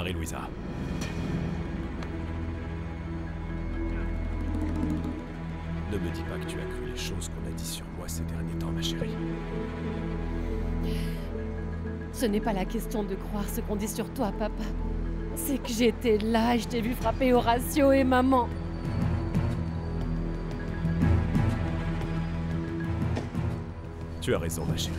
Marie-Louisa. Ne me dis pas que tu as cru les choses qu'on a dit sur moi ces derniers temps, ma chérie. Ce n'est pas la question de croire ce qu'on dit sur toi, papa. C'est que j'étais là et je t'ai vu frapper Horatio et maman. Tu as raison, ma chérie.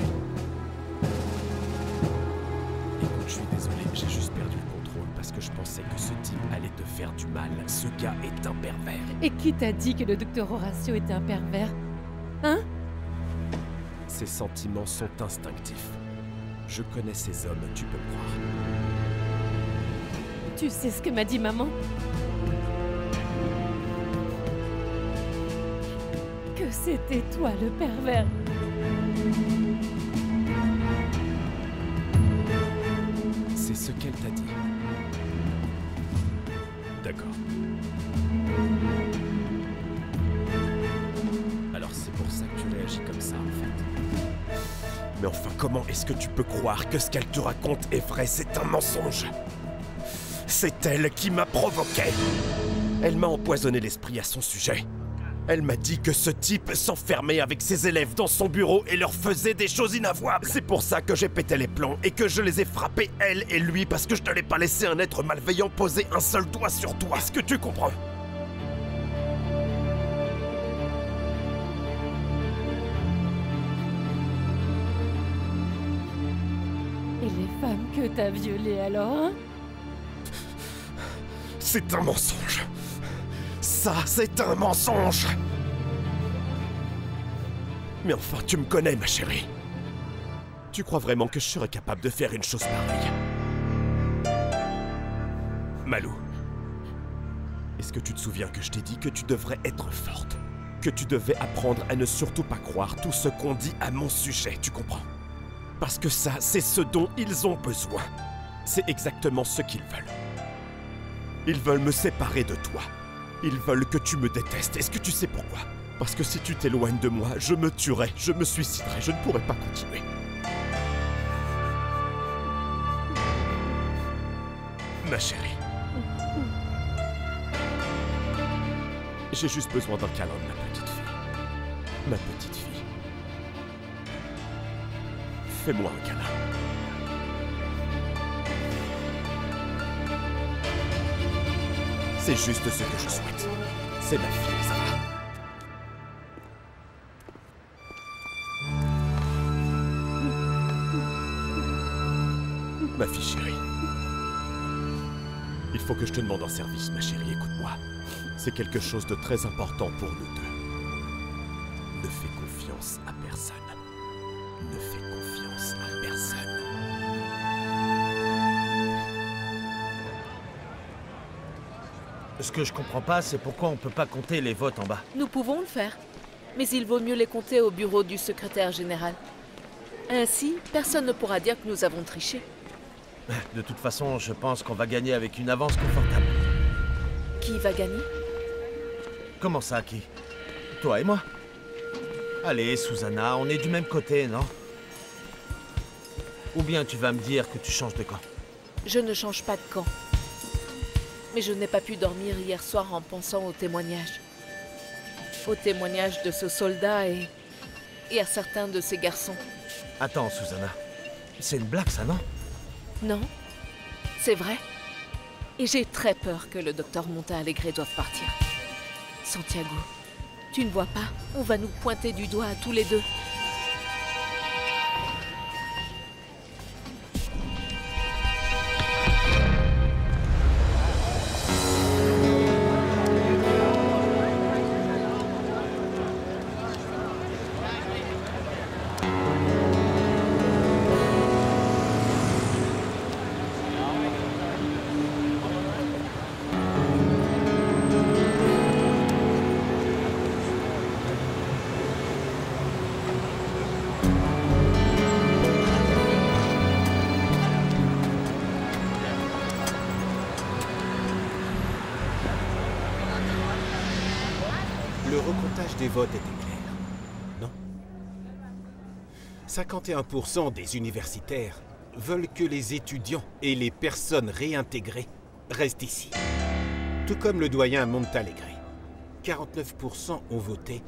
Écoute, je suis désolé, j'ai juste perdu le contrôle parce que je pensais que ce type allait te faire du mal. Ce gars est un pervers. Et qui t'a dit que le docteur Horatio était un pervers? Hein? Ses sentiments sont instinctifs. Je connais ces hommes, tu peux me croire. Tu sais ce que m'a dit maman? Que c'était toi le pervers. C'est ce qu'elle t'a dit. D'accord. Alors c'est pour ça que tu réagis comme ça, en fait. Mais enfin, comment est-ce que tu peux croire que ce qu'elle te raconte est vrai? C'est un mensonge. C'est elle qui m'a provoqué. Elle m'a empoisonné l'esprit à son sujet. Elle m'a dit que ce type s'enfermait avec ses élèves dans son bureau et leur faisait des choses inavouables. C'est pour ça que j'ai pété les plombs et que je les ai frappés, elle et lui, parce que je n'allais pas laisser un être malveillant poser un seul doigt sur toi. Est-ce que tu comprends? Et les femmes que t'as violées alors, hein? C'est un mensonge. Ça, c'est un mensonge. Mais enfin, tu me connais, ma chérie. Tu crois vraiment que je serais capable de faire une chose pareille? Malou, est-ce que tu te souviens que je t'ai dit que tu devrais être forte? Que tu devais apprendre à ne surtout pas croire tout ce qu'on dit à mon sujet, tu comprends? Parce que ça, c'est ce dont ils ont besoin. C'est exactement ce qu'ils veulent. Ils veulent me séparer de toi. Ils veulent que tu me détestes. Est-ce que tu sais pourquoi? Parce que si tu t'éloignes de moi, je me tuerai, je me suiciderai, je ne pourrai pas continuer. Ma chérie. J'ai juste besoin d'un câlin de ma petite fille. Ma petite fille. Fais-moi un câlin. C'est juste ce que je souhaite. C'est ma fille, ça va. Ma fille chérie. Il faut que je te demande un service, ma chérie, écoute-moi. C'est quelque chose de très important pour nous deux. Ne fais confiance à personne. Ne fais confiance à personne. Ce que je comprends pas, c'est pourquoi on peut pas compter les votes en bas. Nous pouvons le faire, mais il vaut mieux les compter au bureau du secrétaire général. Ainsi, personne ne pourra dire que nous avons triché. De toute façon, je pense qu'on va gagner avec une avance confortable. Qui va gagner? Comment ça, qui? Toi et moi. Allez, Susanna, on est du même côté, non? Ou bien tu vas me dire que tu changes de camp? Je ne change pas de camp. Mais je n'ai pas pu dormir hier soir en pensant au témoignage. Au témoignage de ce soldat et à certains de ces garçons. Attends, Susanna. C'est une blague, ça, non? Non, c'est vrai. Et j'ai très peur que le docteur Monta Alegre doive partir. Santiago, tu ne vois pas? On va nous pointer du doigt à tous les deux. Le recomptage des votes était clair, non? 51% des universitaires veulent que les étudiants et les personnes réintégrées restent ici. Tout comme le doyen Montalegre. 49% ont voté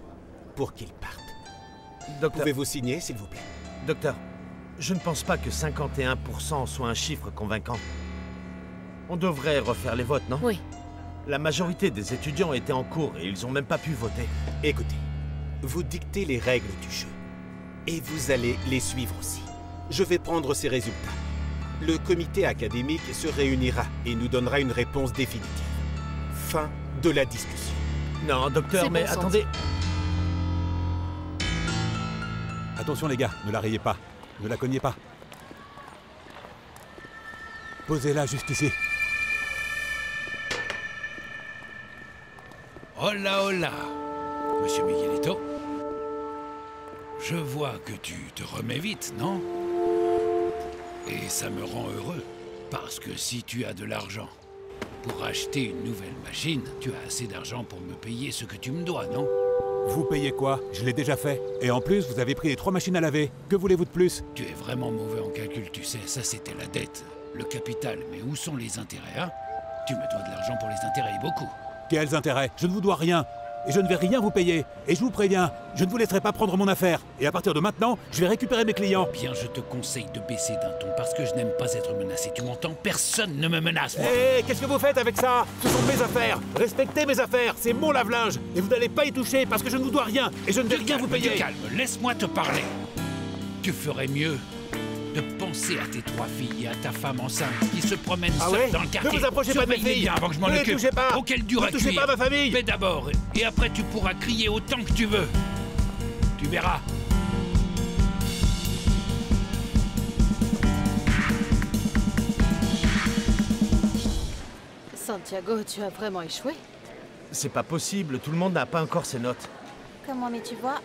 pour qu'ils partent. Docteur, Pouvez-vous signer, s'il vous plaît? docteur, je ne pense pas que 51% soit un chiffre convaincant. On devrait refaire les votes, non? Oui. La majorité des étudiants étaient en cours et ils ont même pas pu voter. Écoutez, vous dictez les règles du jeu. Et vous allez les suivre aussi. Je vais prendre ces résultats. Le comité académique se réunira et nous donnera une réponse définitive. Fin de la discussion. Non, docteur, C'est mais bon, attendez... Attention les gars, ne la rayez pas. Ne la cognez pas. Posez-la juste ici. Hola, hola, Monsieur Miguelito. Je vois que tu te remets vite, non? Et ça me rend heureux, parce que si tu as de l'argent pour acheter une nouvelle machine, tu as assez d'argent pour me payer ce que tu me dois, non? Vous payez quoi? Je l'ai déjà fait. Et en plus, vous avez pris les 3 machines à laver. Que voulez-vous de plus? Tu es vraiment mauvais en calcul, tu sais, ça c'était la dette, le capital, mais où sont les intérêts, hein? Tu me dois de l'argent pour les intérêts, et beaucoup. Quels intérêts? Je ne vous dois rien. Et je ne vais rien vous payer. Et je vous préviens, je ne vous laisserai pas prendre mon affaire. Et à partir de maintenant, je vais récupérer mes clients. Bien, je te conseille de baisser d'un ton, parce que je n'aime pas être menacé, tu m'entends? Personne ne me menace, moi. Hé, qu'est-ce que vous faites avec ça? Ce sont mes affaires. Respectez mes affaires, c'est mon lave-linge. Et vous n'allez pas y toucher parce que je ne vous dois rien. Et je ne vais rien vous payer. Du calme, laisse-moi te parler. Tu ferais mieux de penser à tes 3 filles et à ta femme enceinte qui se promènent Ah seules ouais? dans le quartier. Ne vous approchez pas de mes Surveille-les filles. bien avant que je m'en Ne les occupe. touchez pas. Oh, quel dur Ne à touchez cuire. pas ma famille. Mais d'abord, et après tu pourras crier autant que tu veux. Tu verras. Santiago, tu as vraiment échoué? C'est pas possible, tout le monde n'a pas encore ses notes. Comment, mais tu vois,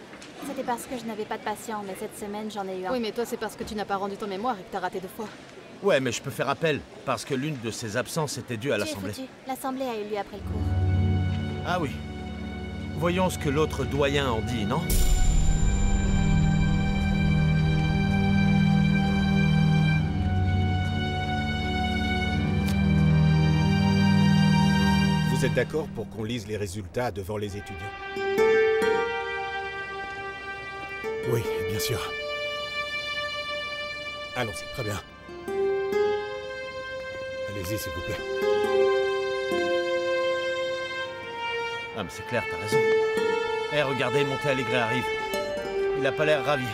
c'était parce que je n'avais pas de patient, mais cette semaine j'en ai eu un. Oui, mais toi, c'est parce que tu n'as pas rendu ton mémoire et que t'as raté 2 fois. Ouais, mais je peux faire appel, parce que l'une de ses absences était due à Tu es l'Assemblée. foutu. L'Assemblée a eu lieu après le cours. Ah oui. Voyons ce que l'autre doyen en dit, non? Vous êtes d'accord pour qu'on lise les résultats devant les étudiants? Oui, bien sûr. Allons-y. Très bien. Allez-y, s'il vous plaît. Ah mais c'est clair, t'as raison. Eh, regardez, Montalegre arrive. Il a pas l'air ravi.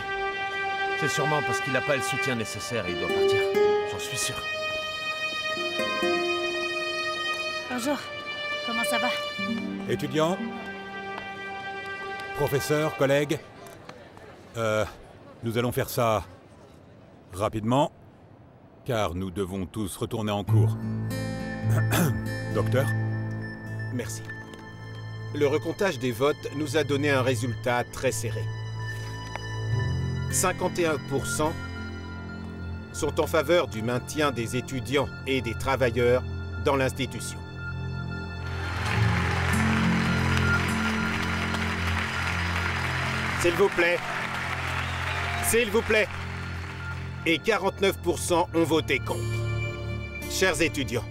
C'est sûrement parce qu'il n'a pas le soutien nécessaire et il doit partir. J'en suis sûr. Bonjour, comment ça va? Étudiants, professeurs, collègues, nous allons faire ça rapidement, car nous devons tous retourner en cours. Docteur? Merci. Le recomptage des votes nous a donné un résultat très serré. 51% sont en faveur du maintien des étudiants et des travailleurs dans l'institution. S'il vous plaît. S'il vous plaît. Et 49% ont voté contre. Chers étudiants,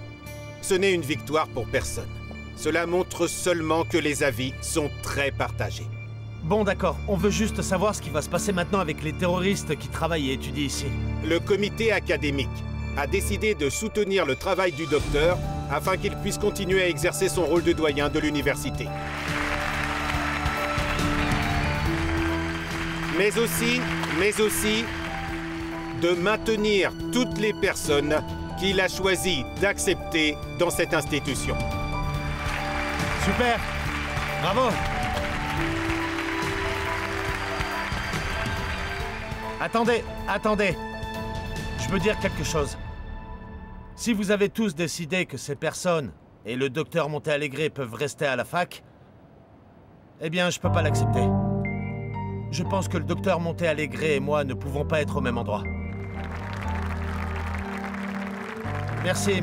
ce n'est une victoire pour personne. Cela montre seulement que les avis sont très partagés. Bon d'accord, on veut juste savoir ce qui va se passer maintenant avec les terroristes qui travaillent et étudient ici. Le comité académique a décidé de soutenir le travail du docteur afin qu'il puisse continuer à exercer son rôle de doyen de l'université. Mais aussi de maintenir toutes les personnes qu'il a choisi d'accepter dans cette institution. Super! Bravo! Attendez! Je veux dire quelque chose. Si vous avez tous décidé que ces personnes et le docteur Montalegre peuvent rester à la fac, eh bien, je peux pas l'accepter. Je pense que le docteur Montalegre et moi ne pouvons pas être au même endroit. Merci.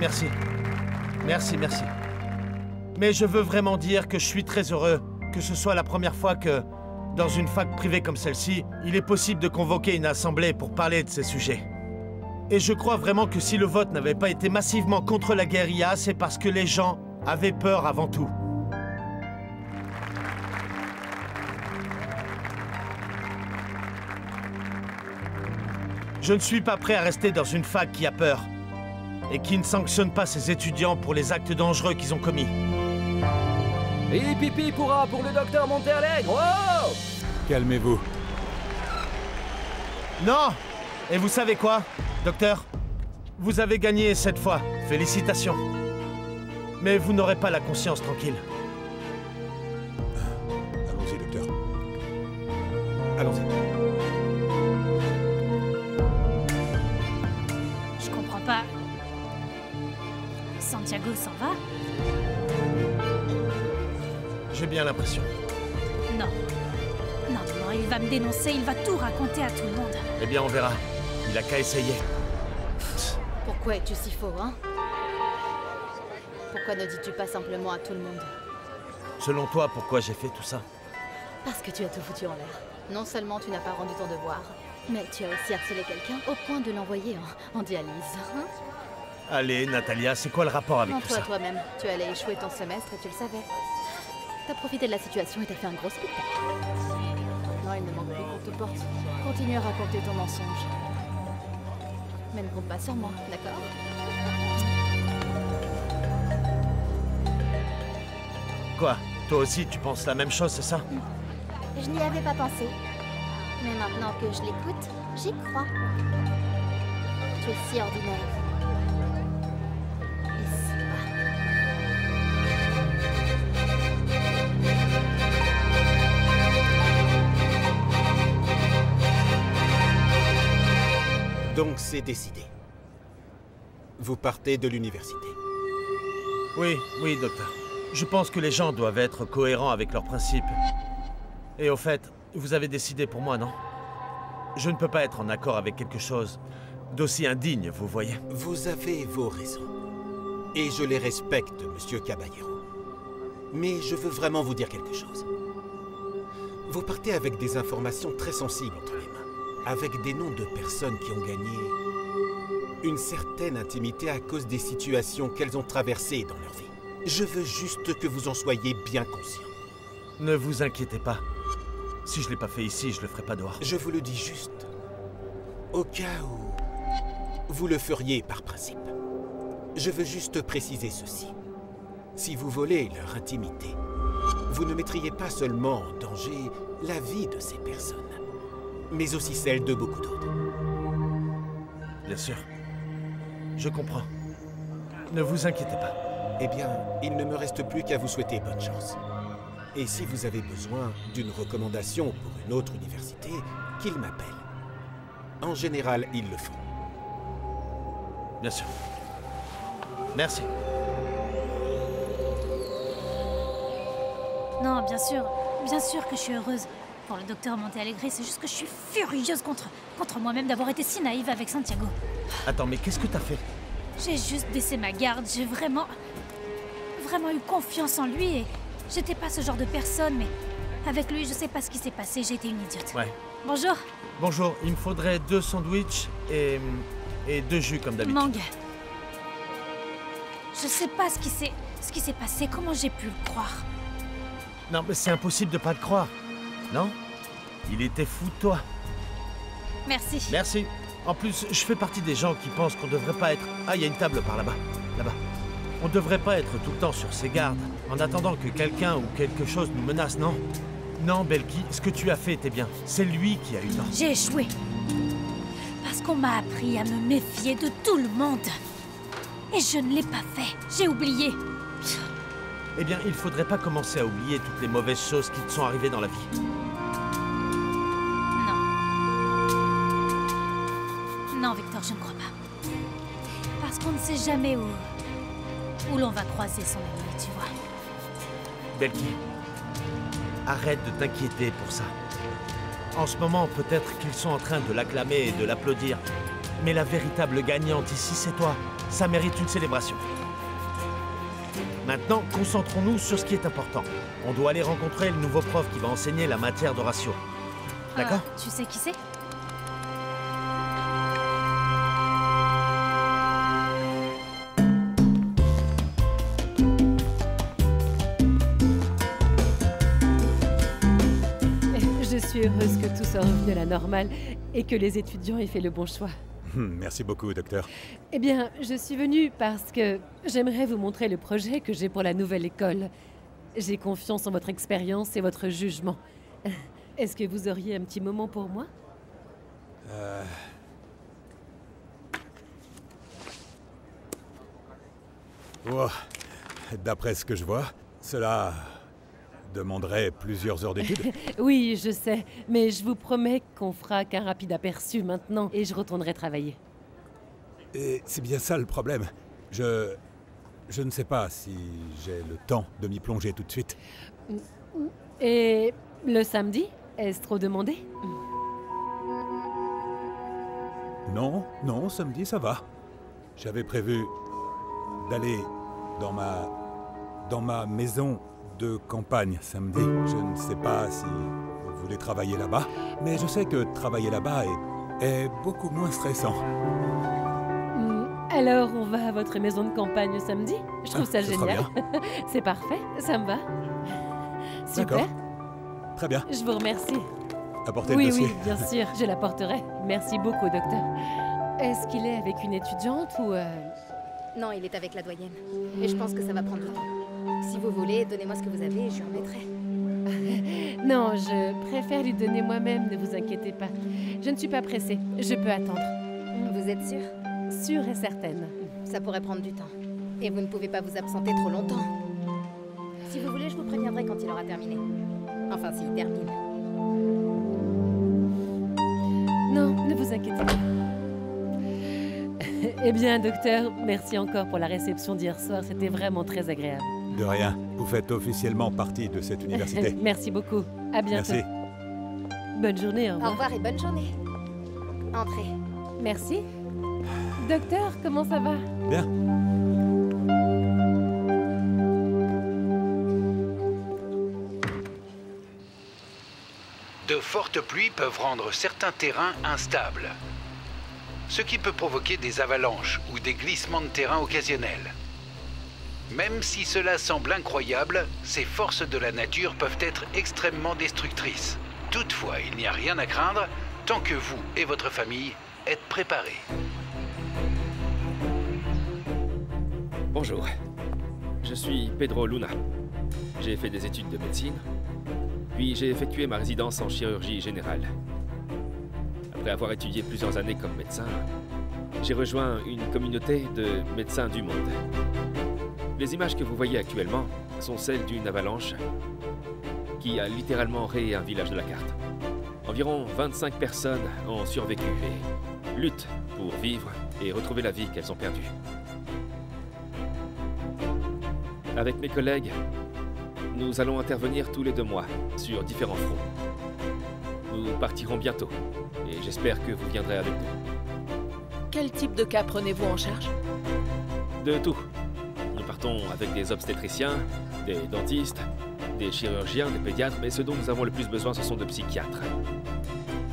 Mais je veux vraiment dire que je suis très heureux que ce soit la première fois que, dans une fac privée comme celle-ci, il est possible de convoquer une assemblée pour parler de ces sujets. Et je crois vraiment que si le vote n'avait pas été massivement contre la guérilla, c'est parce que les gens avaient peur avant tout. Je ne suis pas prêt à rester dans une fac qui a peur et qui ne sanctionne pas ses étudiants pour les actes dangereux qu'ils ont commis. Et pipi pourra pour le docteur Montealegre. Oh! Calmez-vous. Non! Et vous savez quoi, docteur? Vous avez gagné cette fois. Félicitations. Mais vous n'aurez pas la conscience tranquille. Allons-y, docteur. Allons-y. Je comprends pas. Santiago s'en va? J'ai bien l'impression. Non. Non, non, il va me dénoncer, il va tout raconter à tout le monde. Eh bien, on verra. Il a qu'à essayer. Pourquoi es-tu si faux, hein? Pourquoi ne dis-tu pas simplement à tout le monde? Selon toi, pourquoi j'ai fait tout ça? Parce que tu as tout foutu en l'air. Non seulement tu n'as pas rendu ton devoir, mais tu as aussi harcelé quelqu'un au point de l'envoyer en dialyse. Hein? Allez, Natalia, c'est quoi le rapport avec tout Mens-toi ça? toi-même. Tu allais échouer ton semestre et tu le savais. T'as profité de la situation et t'as fait un gros spectacle. Maintenant, il ne manque plus qu'on te porte. Continue à raconter ton mensonge. Mais ne compte pas sur moi, d'accord? Quoi? Toi aussi, tu penses la même chose, c'est ça? Je n'y avais pas pensé. Mais maintenant que je l'écoute, j'y crois. Tu es si ordinaire. Et si bas. Donc c'est décidé. Vous partez de l'université. Oui, oui, docteur. Je pense que les gens doivent être cohérents avec leurs principes. Et au fait, vous avez décidé pour moi, non? Je ne peux pas être en accord avec quelque chose d'aussi indigne, vous voyez. Vous avez vos raisons. Et je les respecte, monsieur Caballero. Mais je veux vraiment vous dire quelque chose. Vous partez avec des informations très sensibles entre les mains. Avec des noms de personnes qui ont gagné une certaine intimité à cause des situations qu'elles ont traversées dans leur vie. Je veux juste que vous en soyez bien conscient. Ne vous inquiétez pas. Si je l'ai pas fait ici, je le ferai pas dehors. Je vous le dis juste au cas où vous le feriez par principe. Je veux juste préciser ceci. Si vous volez leur intimité, vous ne mettriez pas seulement en danger la vie de ces personnes, mais aussi celle de beaucoup d'autres. Bien sûr. Je comprends. Ne vous inquiétez pas. Eh bien, il ne me reste plus qu'à vous souhaiter bonne chance. Et si vous avez besoin d'une recommandation pour une autre université, qu'ils m'appellent. En général, ils le font. Bien sûr. Merci. Non, bien sûr que je suis heureuse. Pour le docteur Montealegre, c'est juste que je suis furieuse contre moi-même d'avoir été si naïve avec Santiago. Attends, mais qu'est-ce que t'as fait? J'ai juste baissé ma garde, j'ai vraiment eu confiance en lui et j'étais pas ce genre de personne, mais avec lui, je sais pas ce qui s'est passé, j'ai été une idiote. Ouais. Bonjour. Bonjour, il me faudrait 2 sandwichs et 2 jus comme d'habitude. Mangue. Je sais pas ce qui s'est passé, comment j'ai pu le croire. Non, mais c'est impossible de pas le croire. Non? Il était fou de toi. Merci. Merci. En plus, je fais partie des gens qui pensent qu'on devrait pas être... Ah, il y a une table par là-bas. Là-bas. On devrait pas être tout le temps sur ses gardes, en attendant que quelqu'un ou quelque chose nous menace, non? Non, Belki, ce que tu as fait était bien. C'est lui qui a eu tort. J'ai échoué. Parce qu'on m'a appris à me méfier de tout le monde. Et je ne l'ai pas fait. J'ai oublié. Eh bien, il faudrait pas commencer à oublier toutes les mauvaises choses qui te sont arrivées dans la vie. Non. Non, Victor, je ne crois pas. Parce qu'on ne sait jamais où l'on va croiser son ami, tu vois. Belki, arrête de t'inquiéter pour ça. En ce moment, peut-être qu'ils sont en train de l'acclamer et de l'applaudir. Mais la véritable gagnante ici, c'est toi. Ça mérite une célébration. Maintenant, concentrons-nous sur ce qui est important. On doit aller rencontrer le nouveau prof qui va enseigner la matière de ratio. D'accord? Tu sais qui c'est? Je suis heureuse que tout soit revenu à la normale et que les étudiants aient fait le bon choix. Merci beaucoup, docteur. Eh bien, je suis venue parce que j'aimerais vous montrer le projet que j'ai pour la nouvelle école. J'ai confiance en votre expérience et votre jugement. Est-ce que vous auriez un petit moment pour moi? Oh, d'après ce que je vois, cela demanderait plusieurs heures d'études. Oui, je sais, mais je vous promets qu'on fera qu'un rapide aperçu maintenant et je retournerai travailler. Et c'est bien ça le problème. Je ne sais pas si j'ai le temps de m'y plonger tout de suite. Et le samedi? Est-ce trop demandé? Non, non, samedi ça va. J'avais prévu d'aller dans ma maison de campagne samedi. Je ne sais pas si vous voulez travailler là-bas, mais je sais que travailler là-bas est beaucoup moins stressant. Alors, on va à votre maison de campagne samedi? Je trouve ça génial. C'est parfait, ça me va. Super. D'accord. Très bien. Je vous remercie. Apportez le dossier. Oui, bien sûr, je l'apporterai. Merci beaucoup, docteur. Est-ce qu'il est avec une étudiante ou... Non, il est avec la doyenne. Et je pense que ça va prendre du temps. Si vous voulez, donnez-moi ce que vous avez et je lui remettrai. Non, je préfère lui donner moi-même, ne vous inquiétez pas. Je ne suis pas pressée, je peux attendre. Vous êtes sûre? Sûre et certaine. Ça pourrait prendre du temps. Et vous ne pouvez pas vous absenter trop longtemps. Si vous voulez, je vous préviendrai quand il aura terminé. Enfin, s'il termine. Non, ne vous inquiétez pas. Eh bien, docteur, merci encore pour la réception d'hier soir. C'était vraiment très agréable. De rien. Vous faites officiellement partie de cette université. Merci beaucoup. À bientôt. Merci. Bonne journée, au revoir. Au revoir et bonne journée. Entrez. Merci. Docteur, comment ça va? Bien. De fortes pluies peuvent rendre certains terrains instables, ce qui peut provoquer des avalanches ou des glissements de terrain occasionnels. Même si cela semble incroyable, ces forces de la nature peuvent être extrêmement destructrices. Toutefois, il n'y a rien à craindre tant que vous et votre famille êtes préparés. Bonjour, je suis Pedro Luna. J'ai fait des études de médecine, puis j'ai effectué ma résidence en chirurgie générale. Après avoir étudié plusieurs années comme médecin, j'ai rejoint une communauté de médecins du monde. Les images que vous voyez actuellement sont celles d'une avalanche qui a littéralement rayé un village de la carte. Environ 25 personnes ont survécu et luttent pour vivre et retrouver la vie qu'elles ont perdue. Avec mes collègues, nous allons intervenir tous les 2 mois sur différents fronts. Nous partirons bientôt et j'espère que vous viendrez avec nous. Quel type de cas prenez-vous en charge? De tout. Nous partons avec des obstétriciens, des dentistes, des chirurgiens, des pédiatres, mais ce dont nous avons le plus besoin, ce sont de psychiatres.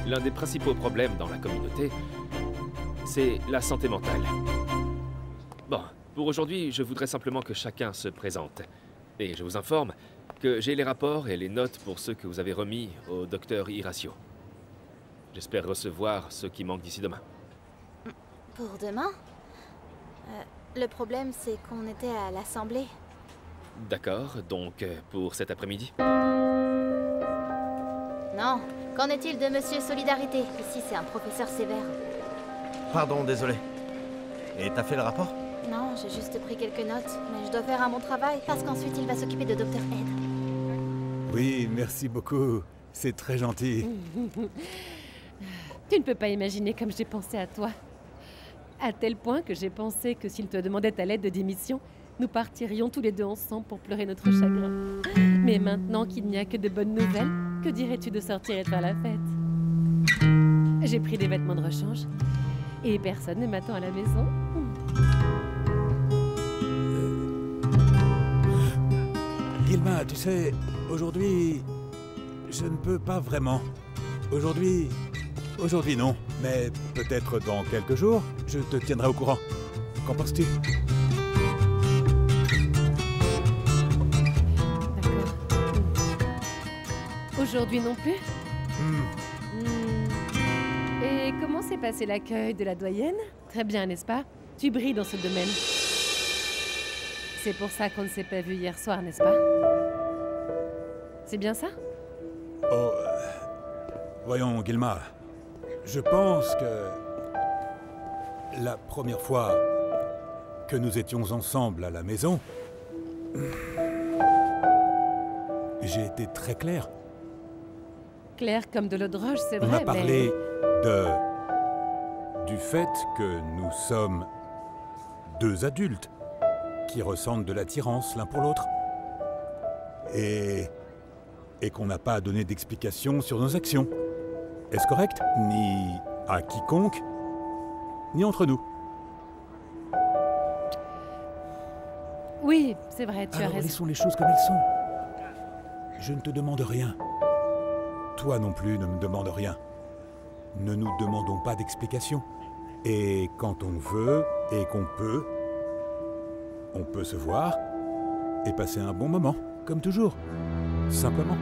L'un des principaux problèmes dans la communauté, c'est la santé mentale. Bon, pour aujourd'hui, je voudrais simplement que chacun se présente. Et je vous informe que j'ai les rapports et les notes pour ceux que vous avez remis au docteur Iracio. J'espère recevoir ceux qui manquent d'ici demain. Pour demain? Le problème, c'est qu'on était à l'assemblée. D'accord, donc pour cet après-midi? Non. Qu'en est-il de Monsieur Solidarité? Ici, c'est un professeur sévère. Pardon, désolé. Et t'as fait le rapport? Non, j'ai juste pris quelques notes, mais je dois faire un bon travail, parce qu'ensuite il va s'occuper de Dr. Ed. Oui, merci beaucoup. C'est très gentil. Tu ne peux pas imaginer comme j'ai pensé à toi. À tel point que j'ai pensé que s'il te demandait ta lettre de démission, nous partirions tous les 2 ensemble pour pleurer notre chagrin. Mais maintenant qu'il n'y a que de bonnes nouvelles, que dirais-tu de sortir et de faire la fête? J'ai pris des vêtements de rechange et personne ne m'attend à la maison. Guilma, tu sais, aujourd'hui, je ne peux pas vraiment. Aujourd'hui non, mais peut-être dans quelques jours, je te tiendrai au courant. Qu'en penses-tu? D'accord. Aujourd'hui non plus? Et comment s'est passé l'accueil de la doyenne? Très bien, n'est-ce pas? Tu brilles dans ce domaine. C'est pour ça qu'on ne s'est pas vu hier soir, n'est-ce pas? C'est bien ça? Oh, voyons, Guilma. Je pense que la première fois que nous étions ensemble à la maison, j'ai été très clair. Clair comme de l'eau de roche, c'est vrai, On a parlé mais... du fait que nous sommes deux adultes qui ressentent de l'attirance l'un pour l'autre. Et qu'on n'a pas donné d'explication sur nos actions. Est-ce correct? Ni à quiconque, ni entre nous. Oui, c'est vrai, tu as Alors raison. laissons les choses comme elles sont. Je ne te demande rien. Toi non plus ne me demande rien. Ne nous demandons pas d'explication. Et quand on veut et qu'on peut, on peut se voir et passer un bon moment, comme toujours. Simplement.